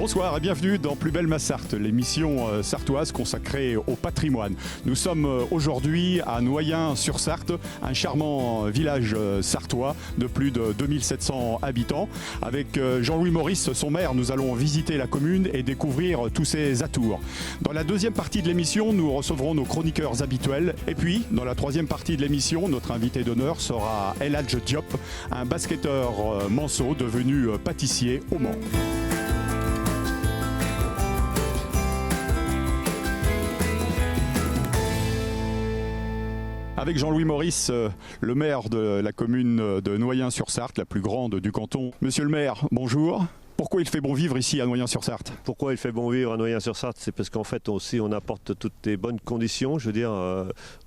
Bonsoir et bienvenue dans Plus belle ma Sarthe, l'émission sartoise consacrée au patrimoine. Nous sommes aujourd'hui à Noyen-sur-Sarthe, un charmant village sartois de plus de 2700 habitants. Avec Jean-Louis Maurice, son maire, nous allons visiter la commune et découvrir tous ses atours. Dans la deuxième partie de l'émission, nous recevrons nos chroniqueurs habituels. Et puis, dans la troisième partie de l'émission, notre invité d'honneur sera El Hadj Diop, un basketteur manceau devenu pâtissier au Mans. Avec Jean-Louis Maurice, le maire de la commune de Noyen-sur-Sarthe, la plus grande du canton. Monsieur le maire, bonjour. Pourquoi il fait bon vivre ici à Noyen-sur-Sarthe? Pourquoi il fait bon vivre à Noyen-sur-Sarthe? C'est parce qu'en fait aussi on apporte toutes les bonnes conditions, je veux dire,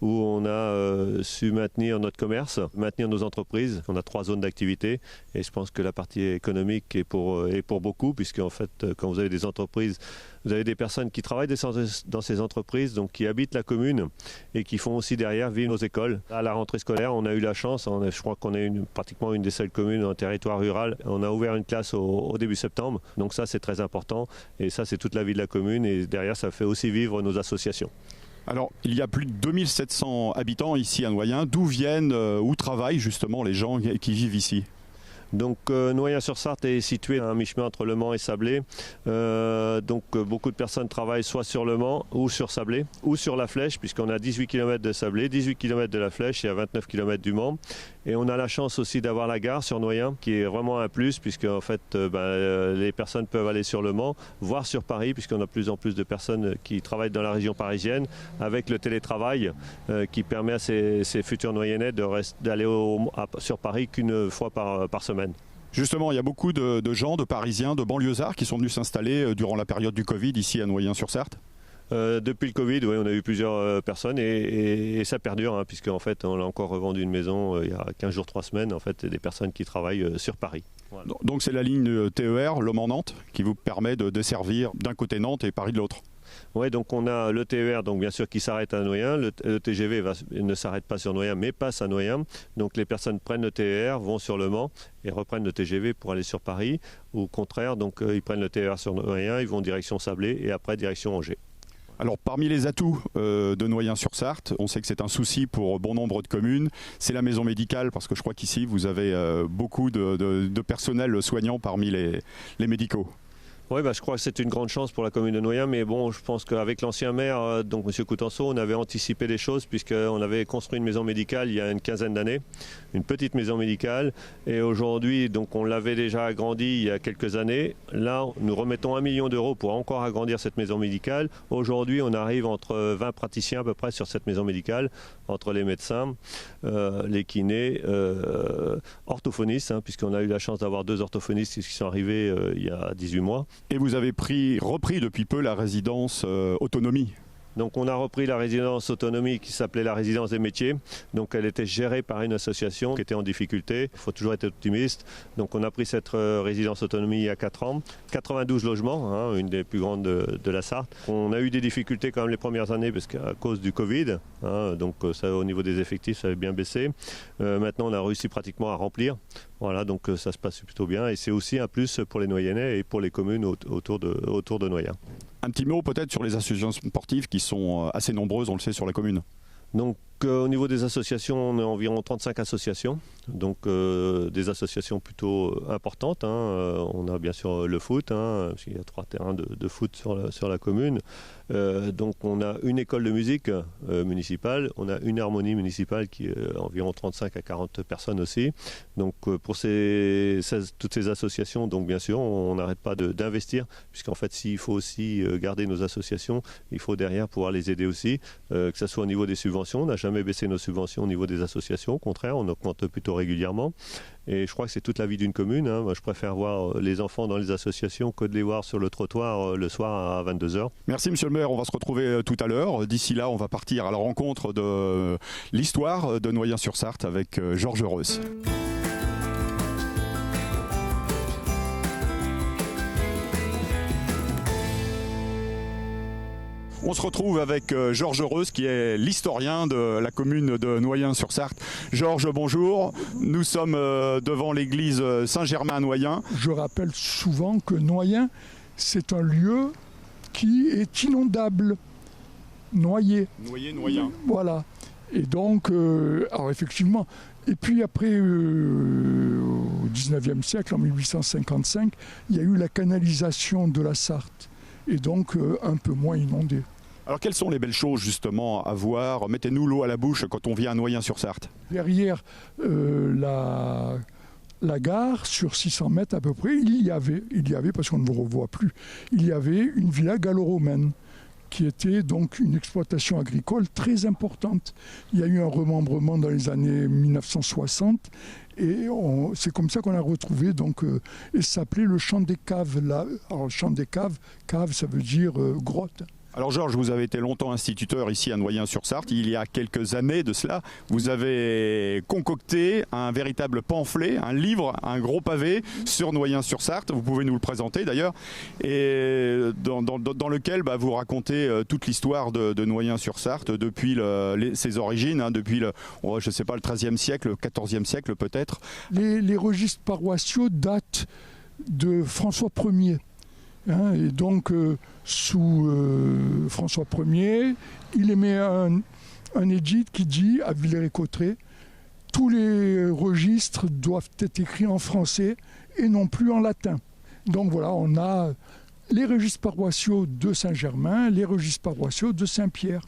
où on a su maintenir notre commerce, maintenir nos entreprises. On a 3 zones d'activité et je pense que la partie économique est pour beaucoup, puisque en fait quand vous avez des entreprises, vous avez des personnes qui travaillent dans ces entreprises, donc qui habitent la commune et qui font aussi derrière vivre nos écoles. À la rentrée scolaire, on a eu la chance, je crois qu'on est pratiquement une des seules communes en territoire rural. On a ouvert une classe au début septembre, donc ça c'est très important et ça c'est toute la vie de la commune et derrière ça fait aussi vivre nos associations. Alors, il y a plus de 2700 habitants ici à Noyen. D'où viennent, où travaillent justement les gens qui vivent ici? Donc Noyen-sur-Sarthe est situé à un mi-chemin entre Le Mans et Sablé. Beaucoup de personnes travaillent soit sur Le Mans ou sur Sablé ou sur La Flèche, puisqu'on a 18 km de Sablé, 18 km de La Flèche et à 29 km du Mans. Et on a la chance aussi d'avoir la gare sur Noyen, qui est vraiment un plus, puisque en fait les personnes peuvent aller sur Le Mans, voire sur Paris, puisqu'on a de plus en plus de personnes qui travaillent dans la région parisienne, avec le télétravail qui permet à ces futurs Noyennais d'aller sur Paris qu'une fois par semaine. Justement, il y a beaucoup de gens, de Parisiens, de banlieusards qui sont venus s'installer durant la période du Covid ici à Noyen-sur-Sarthe. Depuis le Covid, oui, on a eu plusieurs personnes et ça perdure, hein, puisqu'en fait on a encore revendu une maison il y a 15 jours, 3 semaines, en fait, des personnes qui travaillent sur Paris. Voilà. Donc c'est la ligne TER, Le Mans-Nantes, qui vous permet de desservir d'un côté Nantes et Paris de l'autre. Oui, donc on a le TER, donc bien sûr qui s'arrête à Noyen. Le TGV ne s'arrête pas sur Noyen, mais passe à Noyen. Donc les personnes prennent le TER, vont sur Le Mans et reprennent le TGV pour aller sur Paris. Ou au contraire, donc ils prennent le TER sur Noyen, ils vont direction Sablé et après direction Angers. Alors parmi les atouts de Noyen-sur-Sarthe, on sait que c'est un souci pour bon nombre de communes, c'est la maison médicale, parce que je crois qu'ici vous avez beaucoup de personnel soignant parmi les médicaux. Oui, je crois que c'est une grande chance pour la commune de Noyen, mais bon, je pense qu'avec l'ancien maire, donc M. Coutenceau, on avait anticipé les choses puisqu'on avait construit une maison médicale il y a une quinzaine d'années, une petite maison médicale, et aujourd'hui, donc on l'avait déjà agrandie il y a quelques années. Là, nous remettons 1 million d'euros pour encore agrandir cette maison médicale. Aujourd'hui, on arrive entre 20 praticiens à peu près sur cette maison médicale, entre les médecins, les kinés, orthophonistes, hein, puisqu'on a eu la chance d'avoir 2 orthophonistes qui sont arrivés il y a 18 mois. Et vous avez repris depuis peu la résidence autonomie. Donc on a repris la résidence autonomie qui s'appelait la résidence des métiers. Donc elle était gérée par une association qui était en difficulté. Il faut toujours être optimiste. Donc on a pris cette résidence autonomie il y a 4 ans. 92 logements, hein, une des plus grandes de la Sarthe. On a eu des difficultés quand même les premières années parce qu'à cause du Covid, hein, donc ça, au niveau des effectifs, ça avait bien baissé. Maintenant on a réussi pratiquement à remplir. Voilà, donc ça se passe plutôt bien et c'est aussi un plus pour les Noyennais et pour les communes autour de Noyen. Un petit mot peut-être sur les associations sportives qui sont assez nombreuses, on le sait, sur la commune. Donc au niveau des associations, on a environ 35 associations, donc des associations plutôt importantes. Hein. On a bien sûr le foot, hein, il y a 3 terrains de foot sur la commune. Donc on a une école de musique municipale, on a une harmonie municipale qui est environ 35 à 40 personnes aussi. Donc pour toutes ces associations, donc bien sûr on n'arrête pas d'investir, puisqu'en fait s'il faut aussi garder nos associations, il faut derrière pouvoir les aider aussi, que ce soit au niveau des subventions. On n'a jamais baissé nos subventions au niveau des associations, au contraire on augmente plutôt régulièrement. Et je crois que c'est toute la vie d'une commune, hein. Moi, je préfère voir les enfants dans les associations que de les voir sur le trottoir le soir à 22h. Merci monsieur le maire, on va se retrouver tout à l'heure. D'ici là, on va partir à la rencontre de l'histoire de Noyen-sur-Sarthe avec Georges Reuss. On se retrouve avec Georges Reuss qui est l'historien de la commune de Noyen-sur-Sarthe. Georges, bonjour. Nous sommes devant l'église Saint-Germain à Noyen. Je rappelle souvent que Noyen, c'est un lieu qui est inondable, noyé. Noyen. Voilà. Et donc, alors effectivement, et puis après, au 19e siècle, en 1855, il y a eu la canalisation de la Sarthe, et donc un peu moins inondé. Alors quelles sont les belles choses justement à voir? Mettez-nous l'eau à la bouche quand on vient à Noyen-sur-Sarthe. Derrière la gare, sur 600 mètres à peu près, il y avait, parce qu'on ne le revoit plus, il y avait une villa gallo-romaine, qui était donc une exploitation agricole très importante. Il y a eu un remembrement dans les années 1960 et c'est comme ça qu'on a retrouvé, donc, et ça s'appelait le champ des caves. Là. Alors, le champ des caves, cave ça veut dire grotte. Alors Georges, vous avez été longtemps instituteur ici à Noyen-sur-Sarthe. Il y a quelques années de cela, vous avez concocté un véritable pamphlet, un livre, un gros pavé sur Noyen-sur-Sarthe. Vous pouvez nous le présenter d'ailleurs. Et dans lequel vous racontez toute l'histoire de Noyen-sur-Sarthe depuis ses origines, depuis le 13e siècle, le 14e siècle peut-être. Les registres paroissiaux datent de François Ier. Et donc, sous François Ier, il émet un édit qui dit, à Villers-et-Cotterêts, tous les registres doivent être écrits en français et non plus en latin. Donc voilà, on a les registres paroissiaux de Saint-Germain, les registres paroissiaux de Saint-Pierre,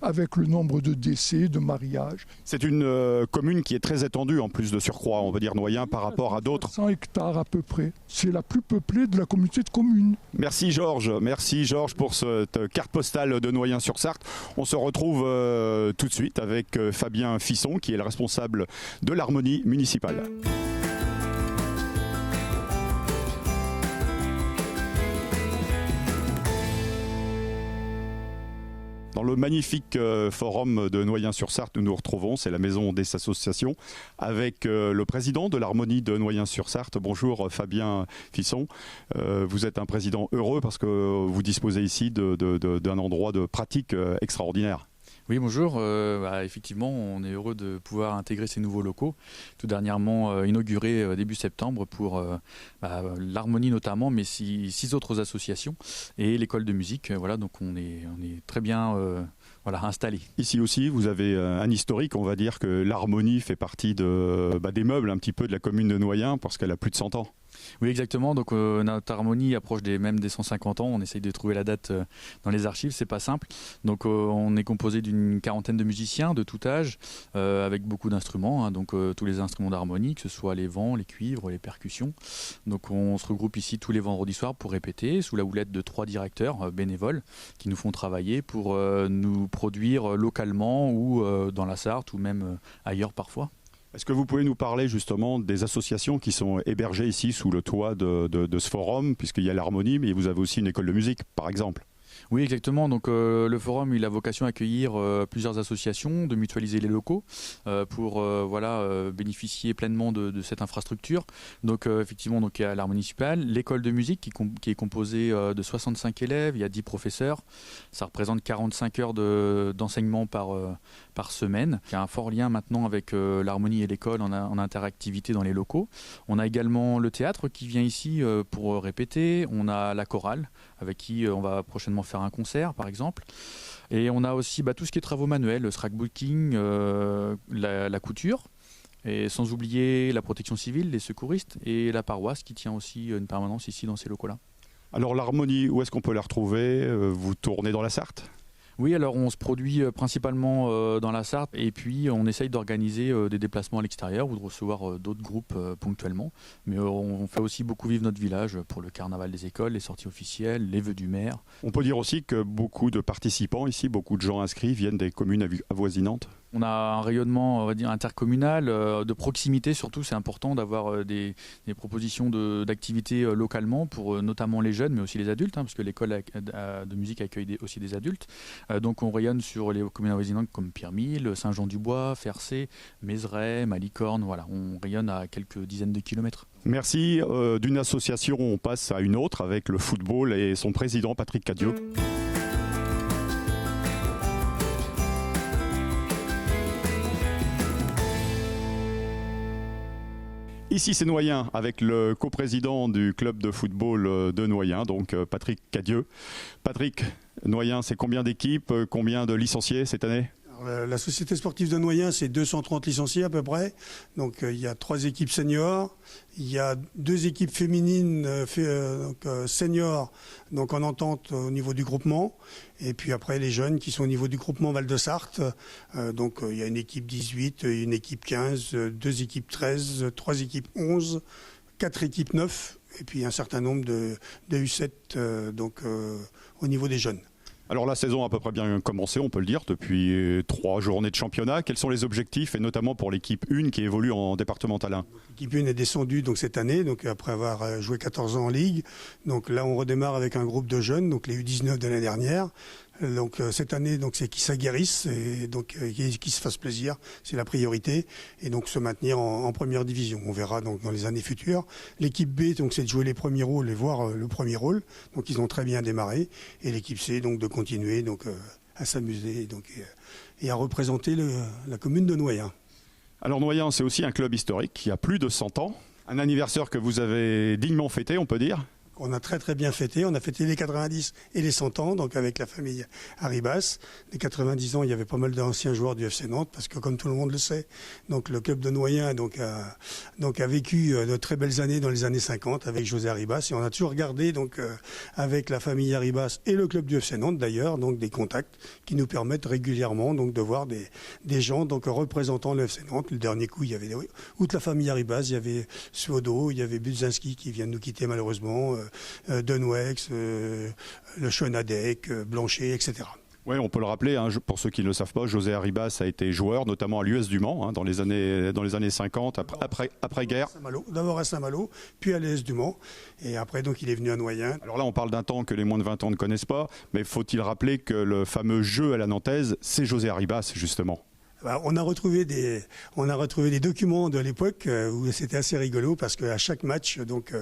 avec le nombre de décès, de mariages. C'est une commune qui est très étendue en plus de surcroît, on va dire Noyen par rapport à d'autres. 100 hectares à peu près. C'est la plus peuplée de la communauté de communes. Merci Georges pour cette carte postale de Noyen-sur-Sarthe. On se retrouve tout de suite avec Fabien Fisson qui est le responsable de l'harmonie municipale. Dans le magnifique forum de Noyen-sur-Sarthe, nous nous retrouvons, c'est la maison des associations, avec le président de l'harmonie de Noyen-sur-Sarthe. Bonjour Fabien Fisson. Vous êtes un président heureux parce que vous disposez ici d'un endroit de pratique extraordinaire. Oui, bonjour. Effectivement, on est heureux de pouvoir intégrer ces nouveaux locaux, tout dernièrement inaugurés début septembre pour l'harmonie notamment, mais 6 autres associations et l'école de musique. Voilà, donc on est très bien installé. Ici aussi, vous avez un historique, on va dire que l'harmonie fait partie des meubles un petit peu de la commune de Noyen parce qu'elle a plus de 100 ans. Oui, exactement. Donc notre harmonie approche même des 150 ans. On essaye de trouver la date dans les archives, c'est pas simple. Donc on est composé d'une quarantaine de musiciens de tout âge, avec beaucoup d'instruments, donc tous les instruments d'harmonie, que ce soit les vents, les cuivres, les percussions. Donc on se regroupe ici tous les vendredis soirs pour répéter, sous la houlette de 3 directeurs bénévoles qui nous font travailler pour nous produire localement ou dans la Sarthe ou même ailleurs parfois. Est-ce que vous pouvez nous parler justement des associations qui sont hébergées ici sous le toit de ce forum, puisqu'il y a l'harmonie, mais vous avez aussi une école de musique, par exemple? Oui, exactement. Donc le forum, il a vocation à accueillir plusieurs associations, de mutualiser les locaux pour bénéficier pleinement de cette infrastructure. Donc effectivement, il y a l'art municipal, l'école de musique qui est composée de 65 élèves, il y a 10 professeurs. Ça représente 45 heures d'enseignement par semaine. Il y a un fort lien maintenant avec l'harmonie et l'école en interactivité dans les locaux. On a également le théâtre qui vient ici pour répéter. On a la chorale avec qui on va prochainement faire un concert par exemple. Et on a aussi tout ce qui est travaux manuels, le scrapbooking, la couture. Et sans oublier la protection civile, les secouristes et la paroisse qui tient aussi une permanence ici dans ces locaux-là. Alors l'harmonie, où est-ce qu'on peut la retrouver? Vous tournez dans la Sarthe? Oui, alors on se produit principalement dans la Sarthe et puis on essaye d'organiser des déplacements à l'extérieur ou de recevoir d'autres groupes ponctuellement. Mais on fait aussi beaucoup vivre notre village pour le carnaval des écoles, les sorties officielles, les vœux du maire. On peut dire aussi que beaucoup de participants ici, beaucoup de gens inscrits viennent des communes avoisinantes. On a un rayonnement, on va dire, intercommunal, de proximité surtout. C'est important d'avoir des propositions d'activités localement pour notamment les jeunes, mais aussi les adultes, parce que l'école de musique accueille aussi des adultes. Donc on rayonne sur les communes avoisinantes comme Pierremille, Saint-Jean-du-Bois, Fercé, Mézeray, Malicorne. Voilà, on rayonne à quelques dizaines de kilomètres. Merci. D'une association, on passe à une autre avec le football et son président Patrick Cadieux. Ici c'est Noyen avec le coprésident du club de football de Noyen, donc Patrick Cadieux. Patrick, Noyen, c'est combien d'équipes, combien de licenciés cette année ? La société sportive de Noyen, c'est 230 licenciés à peu près. Donc il y a 3 équipes seniors, il y a 2 équipes féminines seniors, donc en entente au niveau du groupement. Et puis après les jeunes qui sont au niveau du groupement Val-de-Sarthe. Donc il y a une équipe 18, une équipe 15, 2 équipes 13, 3 équipes 11, 4 équipes 9 et puis un certain nombre de U7 au niveau des jeunes. Alors la saison a à peu près bien commencé, on peut le dire, depuis 3 journées de championnat. Quels sont les objectifs, et notamment pour l'équipe 1 qui évolue en départemental 1 ? L'équipe 1 est descendue donc, cette année, donc, après avoir joué 14 ans en Ligue. Donc là, on redémarre avec un groupe de jeunes, donc les U19 de l'année dernière. Donc cette année, donc c'est qu'ils s'aguerrissent et donc qu'ils se fassent plaisir, c'est la priorité, et donc se maintenir en première division. On verra donc dans les années futures. L'équipe B, donc c'est de jouer les premiers rôles et voir le premier rôle. Donc ils ont très bien démarré, et l'équipe C, donc de continuer donc à s'amuser et à représenter la commune de Noyen. Alors Noyen, c'est aussi un club historique qui a plus de 100 ans, un anniversaire que vous avez dignement fêté, on peut dire. On a très très bien fêté. On a fêté les 90 et les 100 ans, donc avec la famille Arribas. Les 90 ans, il y avait pas mal d'anciens joueurs du FC Nantes, parce que comme tout le monde le sait, donc le club de Noyen a vécu de très belles années dans les années 50 avec José Arribas. Et on a toujours gardé donc avec la famille Arribas et le club du FC Nantes d'ailleurs, donc des contacts qui nous permettent régulièrement donc de voir des gens donc représentant le FC Nantes. Le dernier coup, il y avait outre la famille Arribas, il y avait Suodo, il y avait Budzinski qui vient de nous quitter malheureusement. Denwex, le Chenadec, Blanchet, etc. Oui, on peut le rappeler, hein, pour ceux qui ne le savent pas, José Arribas a été joueur, notamment à l'US du Mans, hein, dans les années 50, après-guerre. D'abord à Saint-Malo, puis à l'US du Mans, et après donc il est venu à Noyen. Alors là, on parle d'un temps que les moins de 20 ans ne connaissent pas, mais faut-il rappeler que le fameux jeu à la nantaise, c'est José Arribas, justement. On a retrouvé des documents de l'époque où c'était assez rigolo, parce qu'à chaque match, donc,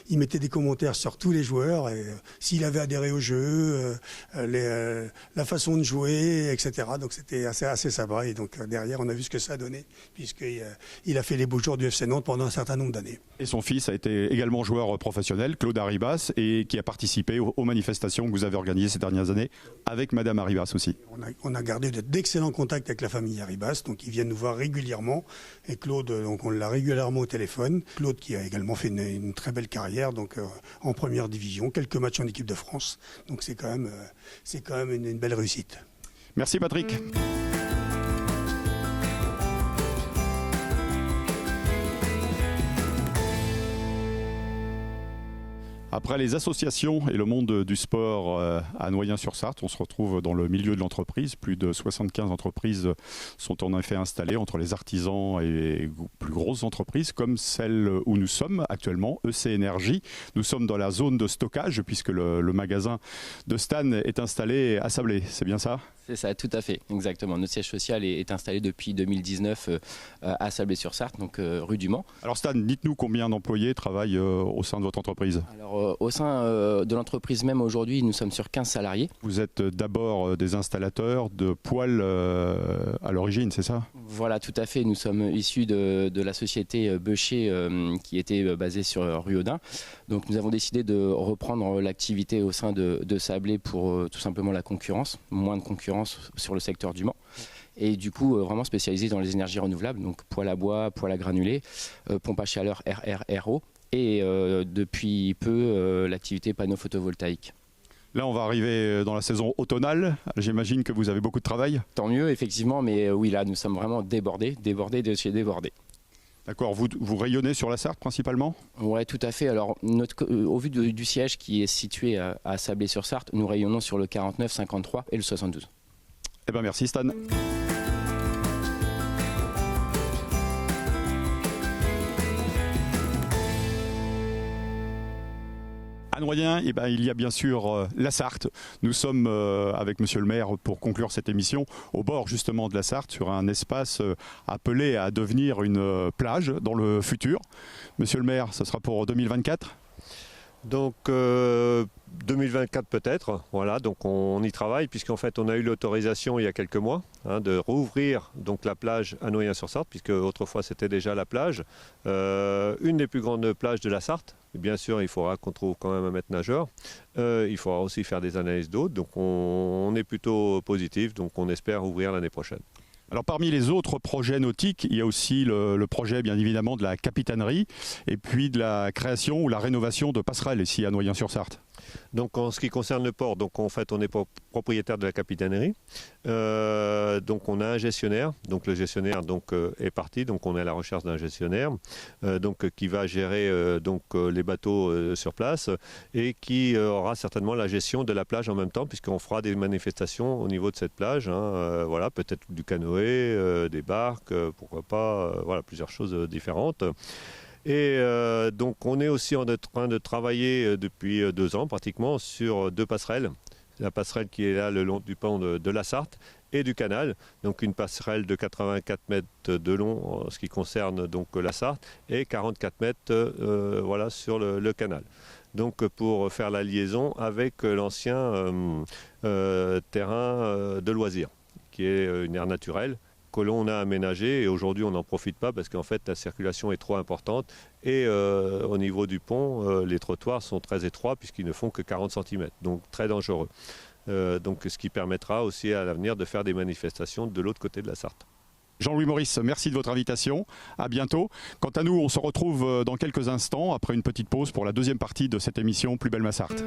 il mettait des commentaires sur tous les joueurs, et, s'il avait adhéré au jeu, la façon de jouer, etc. Donc c'était assez sympa. Et donc derrière, on a vu ce que ça a donné, puisqu'il a fait les beaux jours du FC Nantes pendant un certain nombre d'années. Et son fils a été également joueur professionnel, Claude Arribas, et qui a participé aux manifestations que vous avez organisées ces dernières années avec Madame Arribas aussi. On a gardé d'excellents contacts avec la famille Arribas. Donc ils viennent nous voir régulièrement, et Claude, donc on l'a régulièrement au téléphone. Claude qui a également fait une très belle carrière donc en première division, quelques matchs en équipe de France. Donc c'est quand même une belle réussite. Merci Patrick. Après les associations et le monde du sport à Noyen-sur-Sarthe, on se retrouve dans le milieu de l'entreprise. Plus de 75 entreprises sont en effet installées entre les artisans et les plus grosses entreprises, comme celle où nous sommes actuellement, EC Énergie. Nous sommes dans la zone de stockage, puisque le magasin de Stan est installé à Sablé. C'est bien ça ? C'est ça, tout à fait, exactement. Notre siège social est installé depuis 2019 à Sablé-sur-Sarthe, donc rue du Mans. Alors Stan, dites-nous combien d'employés travaillent au sein de votre entreprise ? Alors au sein de l'entreprise même aujourd'hui, nous sommes sur 15 salariés. Vous êtes d'abord des installateurs de poêles à l'origine, c'est ça ? Voilà, tout à fait. Nous sommes issus de la société Beucher qui était basée sur rue Audin. Donc nous avons décidé de reprendre l'activité au sein de Sablé pour tout simplement la concurrence, moins de concurrence sur le secteur du Mans, et du coup vraiment spécialisé dans les énergies renouvelables, donc poêle à bois, poêle à granulés, pompe à chaleur RRRO, et depuis peu l'activité panneau photovoltaïque. Là, on va arriver dans la saison automnale. J'imagine que vous avez beaucoup de travail. Tant mieux, effectivement, mais oui, là, nous sommes vraiment débordés de chez débordés. D'accord, vous rayonnez sur la Sarthe principalement ? Oui, tout à fait. Alors, au vu du siège qui est situé à Sablé-sur-Sarthe, nous rayonnons sur le 49, 53 et le 72. Eh bien, merci Stan. À Noyen, eh ben, il y a bien sûr la Sarthe. Nous sommes avec Monsieur le maire pour conclure cette émission au bord justement de la Sarthe, sur un espace appelé à devenir une plage dans le futur. Monsieur le maire, ce sera pour 2024 ? Donc 2024 peut-être, voilà, donc on y travaille puisqu'en fait on a eu l'autorisation il y a quelques mois de rouvrir donc la plage à Noyen-sur-Sarthe, puisque autrefois c'était déjà la plage, une des plus grandes plages de la Sarthe. Et bien sûr il faudra qu'on trouve quand même un maître nageur, il faudra aussi faire des analyses d'eau, donc on est plutôt positif, donc on espère ouvrir l'année prochaine. Alors parmi les autres projets nautiques, il y a aussi le projet bien évidemment de la capitainerie et puis de la création ou la rénovation de passerelles ici à Noyen-sur-Sarthe. Donc en ce qui concerne le port, donc en fait on est propriétaire de la capitainerie. Donc on a un gestionnaire. Donc le gestionnaire est parti. Donc on est à la recherche d'un gestionnaire qui va gérer les bateaux sur place et qui aura certainement la gestion de la plage en même temps, puisqu'on fera des manifestations au niveau de cette plage. Voilà, peut-être du canoë, des barques, pourquoi pas, voilà, plusieurs choses différentes. Et donc on est aussi en train de travailler depuis 2 ans pratiquement sur 2 passerelles. La passerelle qui est là le long du pont de la Sarthe et du canal. Donc une passerelle de 84 mètres de long en ce qui concerne donc la Sarthe et 44 mètres voilà, sur le canal. Donc pour faire la liaison avec l'ancien terrain de loisirs, qui est une aire naturelle que l'on a aménagé, et aujourd'hui on n'en profite pas parce qu'en fait la circulation est trop importante et au niveau du pont les trottoirs sont très étroits puisqu'ils ne font que 40 cm, donc très dangereux. Donc ce qui permettra aussi à l'avenir de faire des manifestations de l'autre côté de la Sarthe. Jean-Louis Maurice, merci de votre invitation. À bientôt. Quant à nous, on se retrouve dans quelques instants après une petite pause pour la deuxième partie de cette émission Plus belle ma Sarthe.